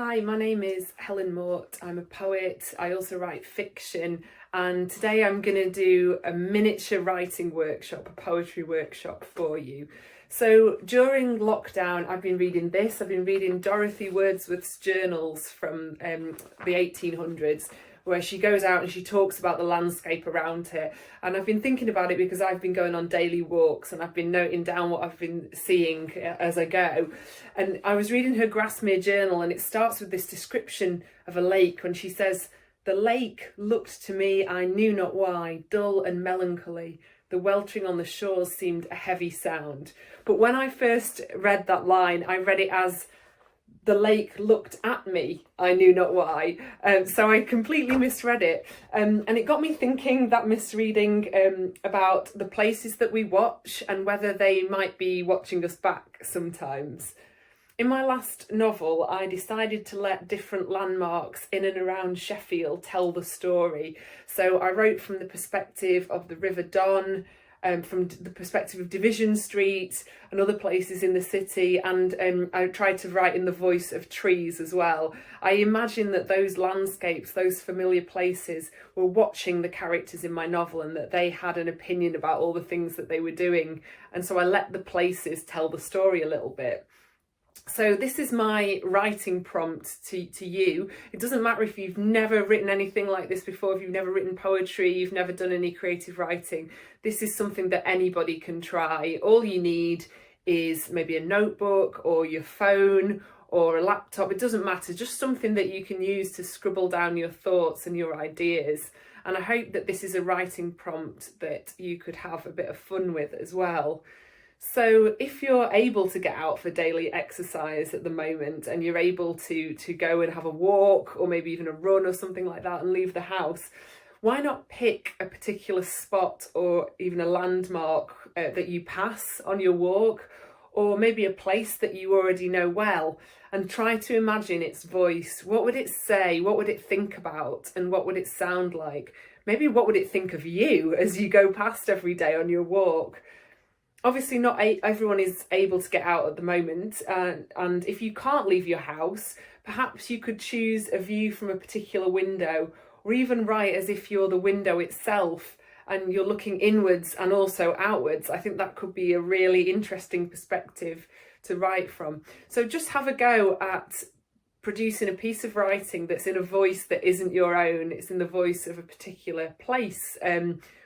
Hi, my name is Helen Mort. I'm a poet. I also write fiction, and today I'm going to do a miniature writing workshop, a poetry workshop for you. So during lockdown, I've been reading this. I've been reading Dorothy Wordsworth's journals from the 1800s, where she goes out and she talks about the landscape around her. And I've been thinking about it because I've been going on daily walks and I've been noting down what I've been seeing as I go. And I was reading her Grasmere journal, and it starts with this description of a lake when she says, "The lake looked to me, I knew not why, dull and melancholy. The weltering on the shores seemed a heavy sound." But when I first read that line, I read it as, "The lake looked at me, I knew not why." So I completely misread it. And it got me thinking, that misreading, about the places that we watch and whether they might be watching us back sometimes. In my last novel, I decided to let different landmarks in and around Sheffield tell the story. So I wrote from the perspective of the River Don, from the perspective of Division Street and other places in the city, and I tried to write in the voice of trees as well. I imagine that those landscapes, those familiar places, were watching the characters in my novel and that they had an opinion about all the things that they were doing, and so I let the places tell the story a little bit. So this is my writing prompt to you. It doesn't matter if you've never written anything like this before, if you've never written poetry, you've never done any creative writing. This is something that anybody can try. All you need is maybe a notebook or your phone or a laptop. It doesn't matter, just something that you can use to scribble down your thoughts and your ideas. And I hope that this is a writing prompt that you could have a bit of fun with as well. So if you're able to get out for daily exercise at the moment and you're able to go and have a walk or maybe even a run or something like that and leave the house, why not pick a particular spot or even a landmark that you pass on your walk, or maybe a place that you already know well, and try to imagine its voice. What would it say? What would it think about? And what would it sound like? Maybe what would it think of you as you go past every day on your walk? Obviously not everyone is able to get out at the moment, and if you can't leave your house, perhaps you could choose a view from a particular window, or even write as if you're the window itself and you're looking inwards and also outwards. I think that could be a really interesting perspective to write from. So just have a go at producing a piece of writing that's in a voice that isn't your own. It's in the voice of a particular place,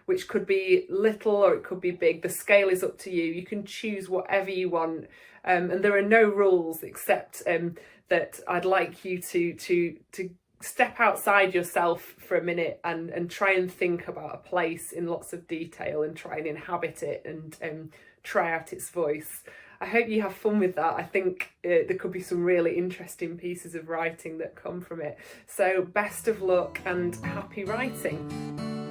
which could be little or it could be big. The scale is up to you. You can choose whatever you want, and there are no rules except that I'd like you to step outside yourself for a minute and try and think about a place in lots of detail and try and inhabit it and try out its voice. I hope you have fun with that. I think there could be some really interesting pieces of writing that come from it. So best of luck and happy writing.